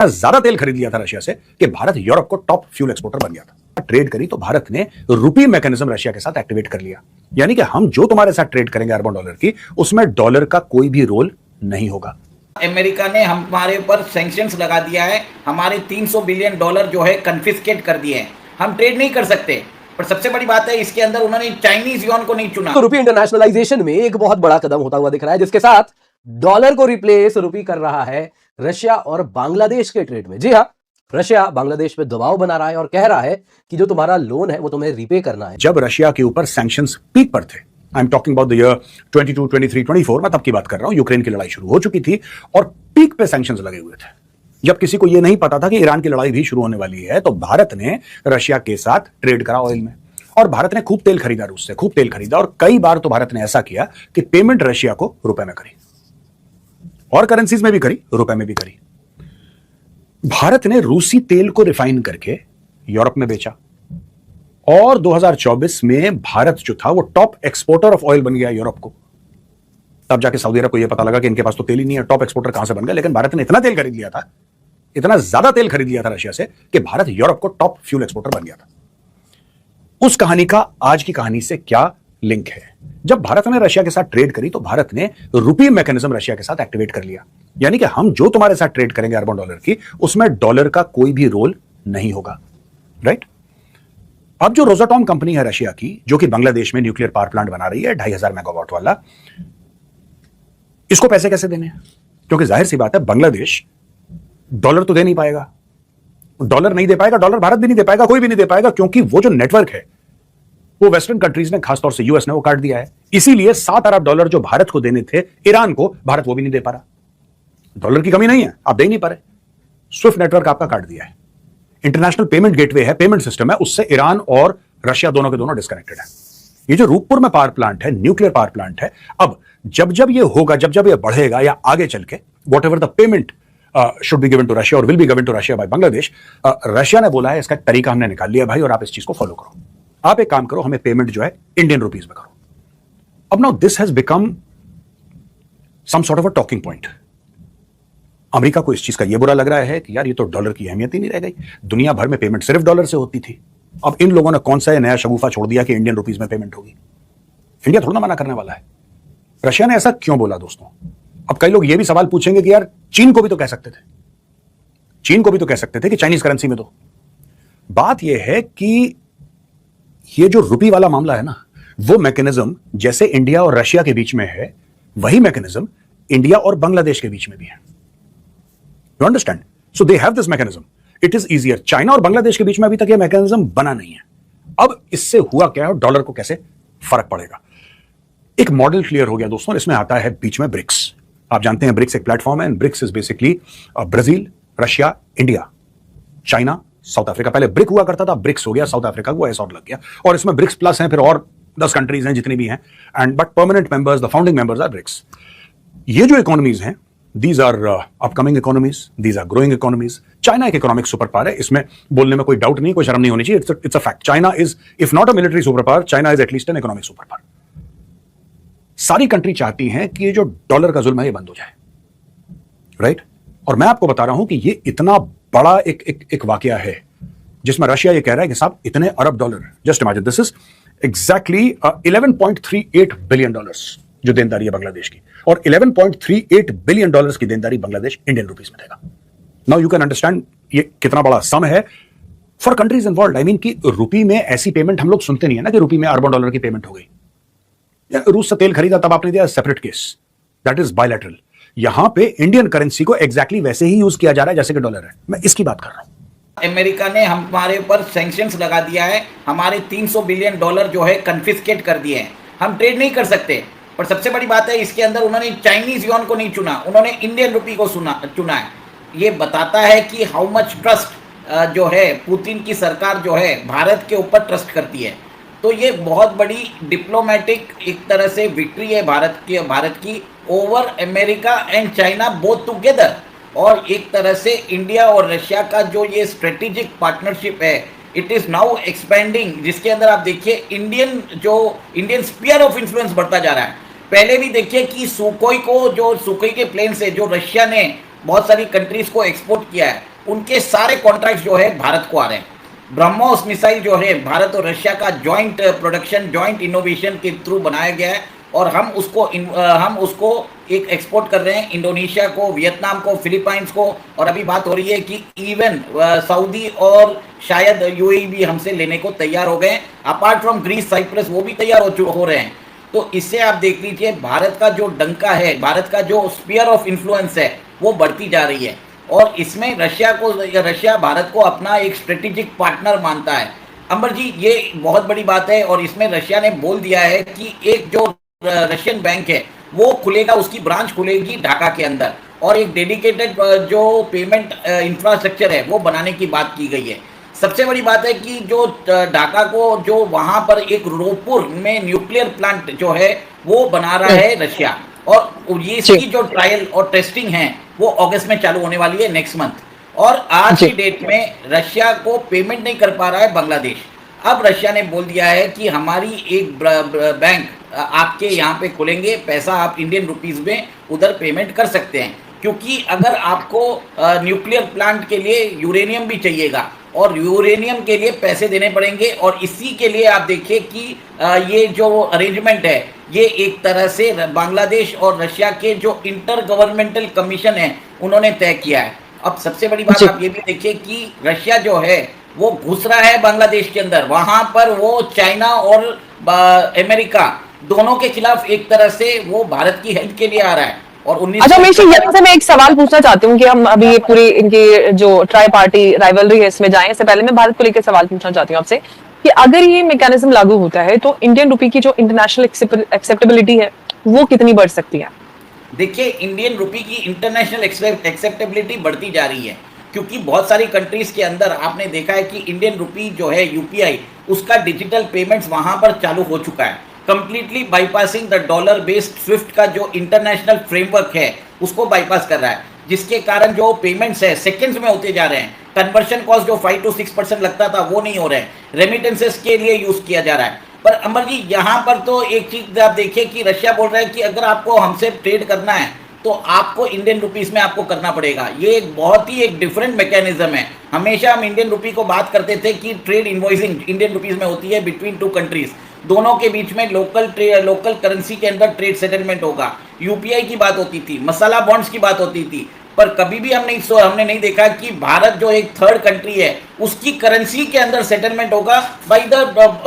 ज्यादा तेल खरीद लिया था रशिया से कि भारत यूरोप को टॉप फ्यूल एक्सपोर्टर बन गया था। ट्रेड करी तो भारत ने रुपी मैकेनिज्म रशिया के साथ एक्टिवेट कर लिया, यानी कि हम जो तुम्हारे साथ ट्रेड करेंगे अरबों डॉलर की, उसमें डॉलर का कोई भी रोल नहीं होगा। अमेरिका ने हमारे ऊपर सैंक्शंस लगा दिया है, हमारे 300 बिलियन डॉलर जो है कन्फिस्केट कर दिए हैं, हम ट्रेड नहीं कर सकते। पर सबसे बड़ी बात है इसके अंदर उन्होंने चाइनीज युआन को नहीं चुना। तो रुपी इंटरनेशनलाइजेशन में एक बहुत बड़ा कदम होता हुआ दिख रहा है, जिसके साथ डॉलर को रिप्लेस रुपी कर रहा है रशिया और बांग्लादेश के ट्रेड में। जी हाँ, रशिया बांग्लादेश पे दबाव बना रहा है और कह रहा है कि जो तुम्हारा लोन है वो तुम्हें रीपे करना है। जब रशिया के ऊपर सैंक्शंस पीक पर थे, I am talking about the year 22, 23, 24, मैं तब की बात कर रहा हूं, यूक्रेन की लड़ाई शुरू हो चुकी थी और पीक पे सैंक्शंस लगे हुए थे। जब किसी को यह नहीं पता था कि ईरान की लड़ाई भी शुरू होने वाली है, तो भारत ने रशिया के साथ ट्रेड करा ऑयल में, और भारत ने खूब तेल खरीदा रूस से, खूब तेल खरीदा, और कई बार तो भारत ने ऐसा किया कि पेमेंट रशिया को रुपए में करी, और करेंसीज में भी करी, रुपए में भी करी। भारत ने रूसी तेल को रिफाइन करके यूरोप में बेचा, और 2024 में भारत जो था वो टॉप एक्सपोर्टर ऑफ ऑयल बन गया यूरोप को। तब जाके सऊदी अरब को यह पता लगा कि इनके पास तो तेल ही नहीं है, टॉप एक्सपोर्टर कहां से बन गया। लेकिन भारत ने इतना तेल खरीद लिया था, इतना ज्यादा तेल खरीद लिया था रशिया से कि भारत यूरोप को टॉप फ्यूल एक्सपोर्टर बन गया था। उस कहानी का आज की कहानी से क्या लिंक है? जब भारत ने रशिया के साथ ट्रेड करी तो भारत ने रुपी मैकेनिज्म रशिया के साथ एक्टिवेट कर लिया, यानी कि हम जो तुम्हारे साथ ट्रेड करेंगे अरबों डॉलर की, उसमें डॉलर का कोई भी रोल नहीं होगा, राइट? अब जो रोजाटॉम कंपनी है रशिया की, जो कि बांग्लादेश में न्यूक्लियर पावर प्लांट बना रही है 2500 मेगावाट वाला, इसको पैसे कैसे देने हैं? क्योंकि जाहिर सी बात है बांग्लादेश डॉलर तो दे नहीं पाएगा, डॉलर नहीं दे पाएगा, डॉलर भारत भी नहीं दे पाएगा, कोई भी नहीं दे पाएगा, क्योंकि वो जो नेटवर्क है वो वेस्टर्न कंट्रीज ने, खासतौर से यूएस ने, वो काट दिया है। इसीलिए 7 अरब डॉलर जो भारत को देने थे ईरान को, भारत वो भी नहीं दे पा रहा। डॉलर की कमी नहीं है, आप दे नहीं पा रहे, स्विफ्ट नेटवर्क आपका काट दिया है, इंटरनेशनल पेमेंट गेटवे है, पेमेंट सिस्टम है, उससे ईरान और रशिया दोनों के दोनों डिस्कनेक्टेड है। ये जो रूपपुर में पावर प्लांट है, न्यूक्लियर पावर प्लांट है, अब जब जब ये होगा, जब जब ये बढ़ेगा या आगे चल के whatever the payment should be given to Russia और will be given to Russia by Bangladesh, Russia ने बोला है इसका तरीका हमने निकाल लिया भाई, और आप इस चीज को फॉलो करो। आप एक काम करो, हमें पेमेंट जो है इंडियन रुपीज में करो। अब now this has become some sort of a talking point. America को इस चीज का यह बुरा लग रहा है कि यार ये तो डॉलर की अहमियत ही नहीं रह गई, दुनिया भर में पेमेंट सिर्फ डॉलर से होती थी। अब इन लोगों ने कौन सा नया शगुफा छोड़ दिया कि इंडियन रुपीज में पेमेंट होगी? इंडिया थोड़ा ना मना करने वाला है। रशिया ने ऐसा क्यों बोला दोस्तों? अब कई लोग ये भी सवाल पूछेंगे कि यार चीन को भी तो कह सकते थे, चीन को भी तो कह सकते थे कि चाइनीज करेंसी में दो। बात यह है कि ये जो रुपी वाला मामला है ना, वो मैकेनिज्म जैसे इंडिया और रशिया के बीच में है, वही मैकेनिज्म इंडिया और बांग्लादेश के बीच में भी है। You understand? So they have this mechanism, it is easier. China और बांग्लादेश के बीच में अभी तक ये मैकेनिज्म बना नहीं है। अब इससे हुआ क्या है, डॉलर को कैसे फर्क पड़ेगा? एक मॉडल क्लियर हो गया दोस्तों, इसमें आता है बीच में ब्रिक्स। आप जानते हैं ब्रिक्स एक प्लेटफॉर्म है, and BRICS is basically Brazil, Russia, India, China, South Africa. पहले ब्रिक हुआ करता था, ब्रिक्स हो गया, साउथ अफ्रीका को ऐसा और लग गया, और इसमें ब्रिक्स प्लस हैं, फिर और 10 कंट्रीज हैं जितनी भी हैं, and but permanent members, the founding members are BRICS. ये जो इकोनॉमीज हैं, these are upcoming economies, these are growing economies. China एक इकोनॉमिक सुपर पावर है, इसमें बोलने में कोई डाउट नहीं, कोई शर्म नहीं होनी चाहिए, it's a fact. China is if not a military super power, China is at least an economic super power. सारी कंट्री चाहती हैं कि ये जो डॉलर का जुल्म है ये बंद हो जाए, राइट? और मैं आपको बता रहा हूं कि ये इतना बड़ा एक वाकया है जिसमें रशिया ये कह रहा है कि साहब इतने अरब dollar, just imagine, this is exactly 11.38 billion dollars जो देनदारी है बांग्लादेश की, और 11.38 बिलियन डॉलर्स की देनदारी बांग्लादेश इंडियन रुपीस में देगा। नाउ यू कैन अंडरस्टैंड ये कितना बड़ा सम है for countries involved. I mean कि रुपी में ऐसी पेमेंट हम लोग सुनते नहीं है ना कि रुपी में अरबों डॉलर की पेमेंट हो गई। रूस से तेल खरीदा तब आपने दिया, separate case, that is bilateral. यहां पे इंडियन करेंसी को एग्जैक्टली वैसे ही यूज किया जा रहा है जैसे कि डॉलर है, मैं इसकी बात कर रहा हूं। अमेरिका ने हमारे ऊपर सैंक्शंस लगा दिया है, हमारे 300 बिलियन डॉलर जो है कन्फिस्केट कर दिए हैं, हम ट्रेड नहीं कर सकते। पर सबसे बड़ी बात है इसके अंदर उन्होंने चाइनीज युआन को नहीं चुना, उन्होंने इंडियन रुपी को चुना है। ये बताता है कि हाउ मच ट्रस्ट जो है पुतिन की सरकार जो है भारत के ऊपर ट्रस्ट करती है। तो ये बहुत बड़ी डिप्लोमेटिक एक तरह से विक्ट्री है भारत की over America and China both together. और एक तरह से इंडिया और रशिया का जो ये स्ट्रेटेजिक पार्टनरशिप है, इट इज़ नाउ एक्सपेंडिंग, जिसके अंदर आप देखिए इंडियन स्फीयर ऑफ इन्फ्लुएंस बढ़ता जा रहा है। पहले भी देखिए कि सुखोई के प्लेन से जो रशिया ने बहुत सारी कंट्रीज को एक्सपोर्ट किया है, उनके सारे कॉन्ट्रैक्ट जो है भारत को आ रहे हैं। ब्रह्मोस मिसाइल जो है भारत और रशिया का जॉइंट प्रोडक्शन, जॉइंट इनोवेशन के थ्रू बनाया गया है और हम उसको एक एक्सपोर्ट कर रहे हैं इंडोनेशिया को, वियतनाम को, फिलीपाइंस को, और अभी बात हो रही है कि इवन सऊदी और शायद यूएई भी हमसे लेने को तैयार हो गए। अपार्ट फ्रॉम ग्रीस, साइप्रस, वो भी तैयार हो रहे हैं। तो इससे आप देख लीजिए भारत का जो डंका है, भारत का जो स्फीयर ऑफ इन्फ्लुएंस है वो बढ़ती जा रही है और इसमें रशिया भारत को अपना एक स्ट्रेटेजिक पार्टनर मानता है। अंबर जी, ये बहुत बड़ी बात है और इसमें रशिया ने बोल दिया है कि एक जो रशियन बैंक है वो खुलेगा, उसकी ब्रांच खुलेगी ढाका के अंदर और एक डेडिकेटेड जो पेमेंट इंफ्रास्ट्रक्चर है वो बनाने की बात की गई है। सबसे बड़ी बात है कि जो ढाका को, जो वहां पर एक रोपुर में न्यूक्लियर प्लांट जो है वो बना रहा है रशिया, और ये इसकी जो ट्रायल और टेस्टिंग है वो अगस्त में चालू होने वाली है, नेक्स्ट मंथ। और आज की डेट में रशिया को पेमेंट नहीं कर पा रहा है बांग्लादेश। अब रशिया ने बोल दिया है कि हमारी एक बैंक आपके यहाँ पे खुलेंगे, पैसा आप इंडियन रुपीस में उधर पेमेंट कर सकते हैं, क्योंकि अगर आपको न्यूक्लियर प्लांट के लिए यूरेनियम भी चाहिएगा और यूरेनियम के लिए पैसे देने पड़ेंगे। और इसी के लिए आप देखिए कि ये जो अरेंजमेंट है ये एक तरह से बांग्लादेश और रशिया के जो इंटर गवर्नमेंटल कमीशन है उन्होंने तय किया है। अब सबसे बड़ी बात आप ये भी देखिए कि रशिया जो है वो घुस रहा है बांग्लादेश के अंदर, वहां पर वो चाइना और अमेरिका दोनों के खिलाफ एक तरह से वो भारत की हेल्प के लिए आ रहा है। और 19 अच्छा हमेश, यहाँ से मैं एक सवाल पूछना चाहती हूँ कि हम अभी ये पूरी इनकी जो ट्राई पार्टी राइवलरी है इसमें जाएं, इससे पहले मैं भारत को लेकर सवाल पूछना चाहती हूँ आपसे कि अगर ये मैकेनिज्म लागू होता है तो इंडियन रुपी की जो इंटरनेशनल एक्सेप्टेबिलिटी है वो कितनी बढ़ सकती है? देखिए, इंडियन रुपी की इंटरनेशनल एक्सेप्टेबिलिटी बढ़ती जा रही है क्योंकि बहुत सारी कंट्रीज के अंदर आपने देखा है कि इंडियन रुपी जो है यूपीआई, उसका डिजिटल पेमेंट्स वहां पर चालू हो चुका है, completely bypassing the dollar based Swift का जो इंटरनेशनल फ्रेमवर्क है उसको बाईपास कर रहा है, जिसके कारण जो पेमेंट्स है सेकंड्स में होते जा रहे हैं। कन्वर्शन कॉस्ट जो 5 to 6% लगता था वो नहीं हो रहा है, रेमिटेंसेस के लिए यूज किया जा रहा है। पर अमर जी, यहाँ पर तो एक चीज आप देखिए कि रशिया बोल रहा है कि अगर आपको हमसे ट्रेड करना है तो आपको इंडियन रुपीस में आपको करना पड़ेगा। ये एक बहुत ही एक डिफरेंट मैकेनिज्म है। हमेशा हम इंडियन रुपी को बात करते थे कि ट्रेड इनवॉइसिंग इंडियन रुपीस में होती है बिटवीन टू कंट्रीज, दोनों के बीच में लोकल करेंसी के अंदर ट्रेड सेटलमेंट होगा। यूपीआई की बात होती थी, मसाला बॉन्ड्स की बात होती थी, पर कभी भी हमने नहीं देखा कि भारत जो एक थर्ड कंट्री है उसकी करेंसी के अंदर सेटलमेंट होगा बाय द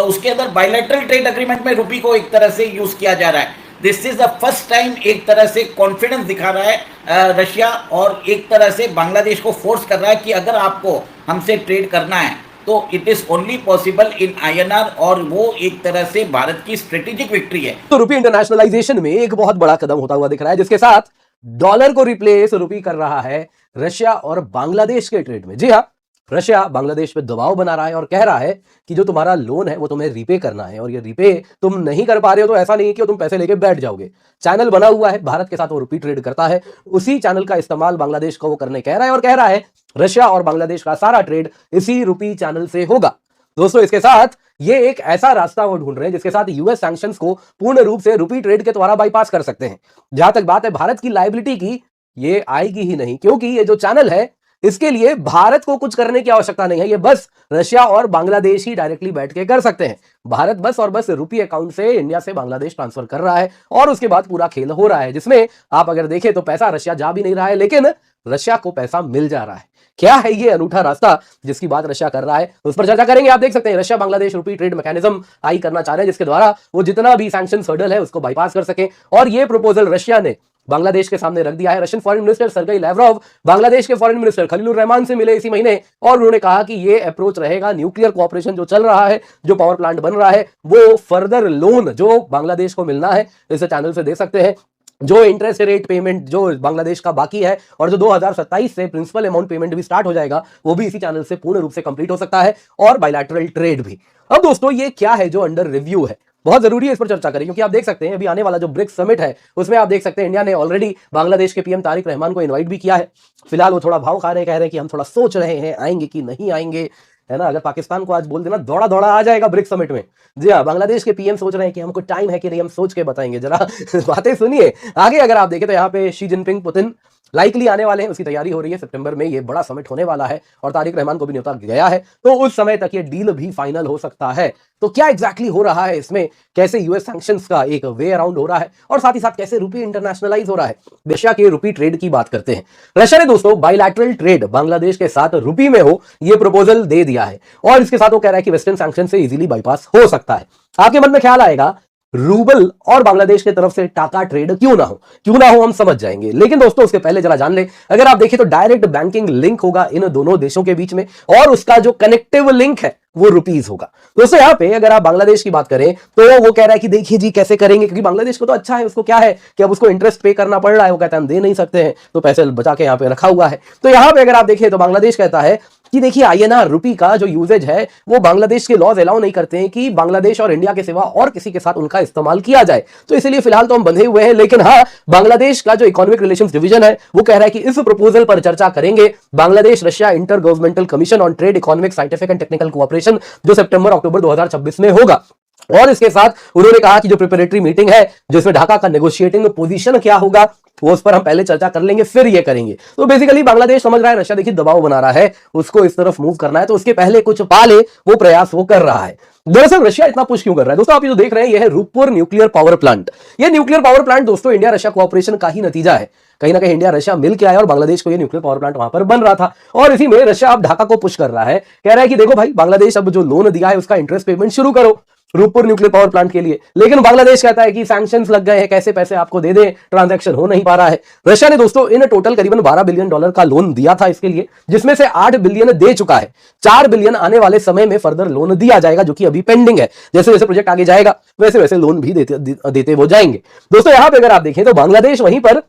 उसके अंदर बायलैटरल ट्रेड एग्रीमेंट में रुपी को एक तरह से यूज किया जा रहा है। This is the first time एक तरह से कॉन्फिडेंस दिखा रहा है रशिया और एक तरह से बांग्लादेश को फोर्स कर रहा है कि अगर आपको हमसे ट्रेड करना है तो it is only possible in INR, और वो एक तरह से भारत की स्ट्रेटेजिक विक्ट्री है। तो रुपी इंटरनेशनलाइजेशन में एक बहुत बड़ा कदम होता हुआ दिख रहा है, जिसके साथ डॉलर को रिप्लेस रुपी कर रहा है रशिया और बांग्लादेश के ट्रेड में। जी हाँ, रशिया बांग्लादेश पे दबाव बना रहा है और कह रहा है कि जो तुम्हारा लोन है वो तुम्हें रीपे करना है, और ये रीपे तुम नहीं कर पा रहे हो तो ऐसा नहीं कि तुम पैसे लेके बैठ जाओगे। चैनल बना हुआ है भारत के साथ, वो रुपी ट्रेड करता है, उसी चैनल का इस्तेमाल बांग्लादेश को वो करने कह रहा है और कह रहा है रशिया और बांग्लादेश का सारा ट्रेड इसी रुपी चैनल से होगा। दोस्तों, इसके साथ ये एक ऐसा रास्ता वो ढूंढ रहे हैं जिसके साथ यूएस सैंक्शंस को पूर्ण रूप से रुपी ट्रेड के द्वारा बाईपास कर सकते हैं। जहां तक बात है भारत की लायबिलिटी की, ये आएगी ही नहीं, क्योंकि ये जो चैनल है इसके लिए भारत को कुछ करने की आवश्यकता नहीं है। ये बस रशिया और बांग्लादेश ही डायरेक्टली बैठ के कर सकते हैं। भारत बस और बस रुपी अकाउंट से इंडिया से बांग्लादेश ट्रांसफर कर रहा है और उसके बाद पूरा खेल हो रहा है, जिसमें आप अगर देखें तो पैसा रशिया जा भी नहीं रहा है, लेकिन रशिया को पैसा मिल जा रहा है। क्या है ये अनूठा रास्ता जिसकी बात रशिया कर रहा है, उस पर चर्चा करेंगे। आप देख सकते हैं Russia Bangladesh rupee trade mechanism I करना चाह रहे हैं, जिसके द्वारा वो जितना भी सैंक्शन हर्डल है उसको बाईपास कर सके, और ये प्रपोजल रशिया ने बांग्लादेश के सामने रख दिया है। Russian foreign minister Sergey Lavrov Bangladesh के फॉरेन मिनिस्टर खलीलुर रहमान से मिले इसी महीने, और उन्होंने कहा कि ये अप्रोच रहेगा, न्यूक्लियर कोऑपरेशन जो चल रहा है, जो पावर प्लांट बन रहा है, वो फर्दर लोन जो बांग्लादेश को मिलना है इस चैनल से दे सकते हैं। जो इंटरेस्ट रेट पेमेंट जो बांग्लादेश का बाकी है और जो 2027 से प्रिंसिपल अमाउंट पेमेंट भी स्टार्ट हो जाएगा, वो भी इसी चैनल से पूर्ण रूप से कंप्लीट हो सकता है, और बायलैटरल ट्रेड भी। अब दोस्तों, ये क्या है जो अंडर रिव्यू है, बहुत जरूरी है इस पर चर्चा करें, क्योंकि आप देख सकते हैं अभी आने वाला जो ब्रिक्स समिट है उसमें आप देख सकते हैं इंडिया ने ऑलरेडी बांग्लादेश के पीएम तारिक रहमान को इनवाइट भी किया है। फिलहाल वो थोड़ा भाव खा रहे हैं, कह रहे हैं कि हम थोड़ा सोच रहे हैं आएंगे कि नहीं आएंगे, है ना। अगर पाकिस्तान को आज बोल देना दौड़ा दौड़ा आ जाएगा ब्रिक्स समिट में। जी हाँ, बांग्लादेश के पीएम सोच रहे हैं कि हमको टाइम है कि नहीं, हम सोच के बताएंगे। जरा बातें सुनिए आगे। अगर आप देखें तो यहाँ पे शी जिनपिंग, पुतिन, लाइकली आने वाले हैं, उसकी तैयारी हो रही है। सितंबर में ये बड़ा समिट होने वाला है और तारिक रहमान को भी न्योता गया है, तो उस समय तक ये डील भी फाइनल हो सकता है। तो क्या एग्जैक्टली हो रहा है इसमें, कैसे यूएस सैंक्शंस का एक वे अराउंड हो रहा है और साथ ही साथ कैसे रुपये इंटरनेशनलाइज हो रहा है। रशिया के रुपी ट्रेड की बात करते हैं। रशिया ने दोस्तों बायलैटरल ट्रेड बांग्लादेश के साथ रुपी में हो ये प्रपोजल दे दिया है और इसके साथ वो कह रहा है कि वेस्टर्न सैंक्शन से इजीली बाईपास हो सकता है। आपके मन में ख्याल आएगा रूबल और बांग्लादेश की तरफ से टाका ट्रेड क्यों ना हो हम समझ जाएंगे, लेकिन दोस्तों उसके पहले जरा जान ले, अगर आप देखें तो डायरेक्ट बैंकिंग लिंक होगा इन दोनों देशों के बीच में और उसका जो कनेक्टिव लिंक है वो रुपीज होगा। दोस्तों यहां पे अगर आप बांग्लादेश की बात करें तो वो कह रहा है कि देखिए जी कैसे करेंगे, क्योंकि बांग्लादेश को तो अच्छा है, उसको क्या है कि अब उसको इंटरेस्ट पे करना पड़ रहा है, वो कहता है हम दे नहीं सकते हैं तो पैसे बचा के यहां पे रखा हुआ है। तो यहां पे अगर आप देखें तो बांग्लादेश कहता है कि देखिए आईएनआर रुपी का जो यूजेज है वो बांग्लादेश के लॉज अलाउ नहीं करते हैं कि बांग्लादेश और इंडिया के सिवा और किसी के साथ उनका इस्तेमाल किया जाए, तो इसलिए फिलहाल तो हम बंधे हुए हैं। लेकिन हाँ, बांग्लादेश का जो इकोनॉमिक रिलेशंस डिवीजन है वो कह रहा है कि इस प्रपोजल पर चर्चा करेंगे Bangladesh Russia inter governmental commission on trade, economic, scientific and technical cooperation, जो सितंबर-अक्टूबर 2026 में होगा। और इसके साथ उन्होंने कहा कि जो प्रिपरेटरी मीटिंग है जिसमें ढाका का नेगोशिएटिंग पोजीशन क्या होगा वो उस पर हम पहले चर्चा कर लेंगे, फिर ये करेंगे। तो बेसिकली बांग्लादेश समझ रहा है रशिया देखिए दबाव बना रहा है, उसको इस तरफ मूव करना है, तो उसके पहले कुछ पाले वो प्रयास वो कर रहा है। दरअसल रशिया इतना पुश क्यों कर रहा है दोस्तों, आप ये जो देख रहे हैं ये है रूपपुर न्यूक्लियर पावर प्लांट। ये न्यूक्लियर पावर प्लांट दोस्तों इंडिया रशिया कोऑपरेशन का ही नतीजा है। कहीं ना कहीं इंडिया रशिया मिल के आया और बांग्लादेश को ये न्यूक्लियर पावर प्लांट वहां पर बन रहा था और इसी में रशिया अब ढाका को पुश कर रहा है, कह रहा है कि देखो भाई बांग्लादेश अब जो लोन दिया है उसका इंटरेस्ट पेमेंट शुरू करो रूपपुर न्यूक्लियर पावर प्लांट के लिए। लेकिन बांग्लादेश कहता है कि सैंक्शंस लग गए हैं, कैसे पैसे आपको दे दें, ट्रांजैक्शन हो नहीं पा रहा है। रशिया ने दोस्तों इन टोटल करीबन $12 बिलियन का लोन दिया था इसके लिए, जिसमें से 8 बिलियन दे चुका है। 4 बिलियन आने वाले समय में फर्दर लोन दिया जाएगा जो कि अभी पेंडिंग है। जैसे जैसे प्रोजेक्ट आगे जाएगा वैसे वैसे लोन भी देते वो जाएंगे। दोस्तों यहां पर अगर आप देखें तो बांग्लादेश वहीं पर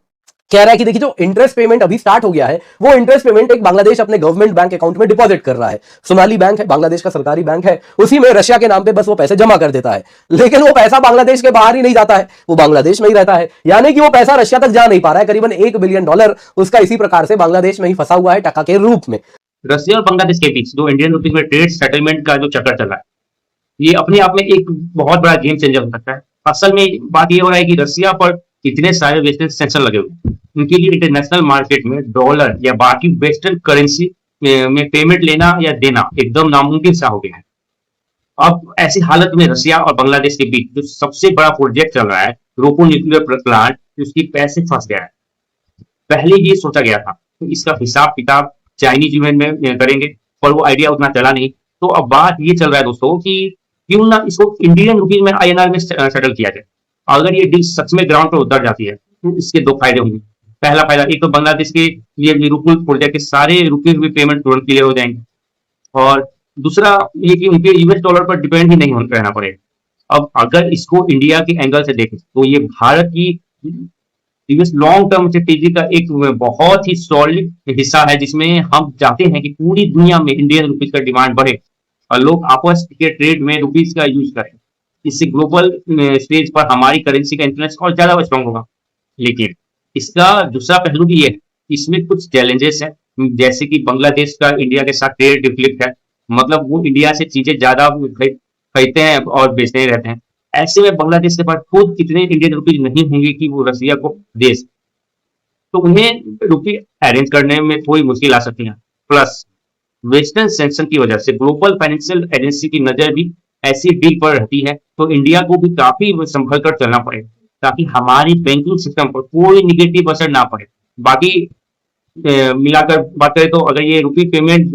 कह रहा है कि देखिए जो इंटरेस्ट पेमेंट अभी स्टार्ट हो गया है वो इंटरेस्ट पेमेंट एक बांग्लादेश अपने गवर्नमेंट बैंक अकाउंट में डिपॉजिट कर रहा है। सोनाली बैंक है, बांग्लादेश का सरकारी बैंक है, उसी में रशिया के नाम पे बस वो पैसे जमा कर देता है, लेकिन वो पैसा बांग्लादेश के बाहर ही नहीं जाता है, वो बांग्लादेश में ही रहता है, यानी कि वो पैसा रशिया तक जा नहीं पा रहा है। करीबन $1 बिलियन उसका इसी प्रकार से बांग्लादेश में ही फंसा हुआ है टका के रूप में। रशिया और बांग्लादेश के बीच जो इंडियन रुपीज में ट्रेड सेटलमेंट का जो चक्कर चल रहा है ये अपने आप में एक बहुत बड़ा गेम चेंजर हो सकता है। असल में बात ये हो रहा है कि रशिया पर इतने सारे वेस्टर्न सैंक्शन लगे हुए, उनके लिए इंटरनेशनल मार्केट में डॉलर या बाकी वेस्टर्न करेंसी में पेमेंट लेना या देना एकदम नामुमकिन सा हो गया है। अब ऐसी हालत में रशिया और बांग्लादेश के बीच जो सबसे बड़ा प्रोजेक्ट चल रहा है रूपपुर न्यूक्लियर प्लांट, उसकी पैसे फंस गया है। पहले ये सोचा गया था तो इसका हिसाब किताब चाइनीज युआन में करेंगे और वो आइडिया उतना चला नहीं। तो अब बात ये चल रहा है दोस्तों कि क्यों ना इसको इंडियन रुपीज में आईएनआर में सेटल किया जाए। अगर ये डील सच में ग्राउंड पर उतर जाती है तो इसके दो फायदे होंगे। पहला फायदा, एक तो बांग्लादेश के लिए रूपपुर प्रोजेक्ट के सारे रुपीज में पेमेंट तुरंत क्लियर हो जाएंगे और दूसरा ये कि उनके यूएस डॉलर पर डिपेंड ही नहीं रहना पड़ेगा। अब अगर इसको इंडिया के एंगल से देखें तो ये भारत की यूएस लॉन्ग टर्म स्ट्रेटेजी का एक बहुत ही सॉलिड हिस्सा है, जिसमें हम चाहते हैं कि पूरी दुनिया में इंडियन रुपीज का डिमांड बढ़े और लोग आपस के ट्रेड में रुपीज का यूज करें। इससे ग्लोबल स्टेज पर हमारी करेंसी का इन्फ्लुएंस और ज्यादा स्ट्रॉन्ग होगा। लेकिन इसका दूसरा पहलू भी है, इसमें कुछ चैलेंजेस हैं, जैसे कि बांग्लादेश का इंडिया के साथ ट्रेड डिफ्लिक्ट है, मतलब वो इंडिया से चीजें ज्यादा खरीदते हैं और बेचते रहते हैं। ऐसे में बांग्लादेश के पास खुद कितने इंडियन रुपीज नहीं होंगे कि वो रशिया को दे, तो उन्हें रुपये अरेंज करने में थोड़ी मुश्किल आ सकती है। प्लस वेस्टर्न सैंक्शन की वजह से ग्लोबल फाइनेंशियल एजेंसी की नजर भी ऐसी डील पर रहती है, तो इंडिया को भी काफी संभल कर चलना पड़ेगा ताकि हमारी बैंकिंग सिस्टम पर कोई निगेटिव असर ना पड़े। बाकी मिलाकर बात करें तो अगर ये रुपी पेमेंट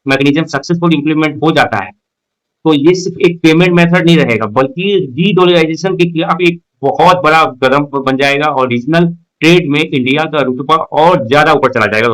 मैकेनिज्म सक्सेसफुल इंप्लीमेंट हो जाता है तो ये सिर्फ एक पेमेंट मेथड नहीं रहेगा बल्कि डी-डॉलराइजेशन के खिलाफ एक बहुत बड़ा कदम बन जाएगा और रीजनल ट्रेड में इंडिया का रुतबा और ज्यादा ऊपर चला जाएगा।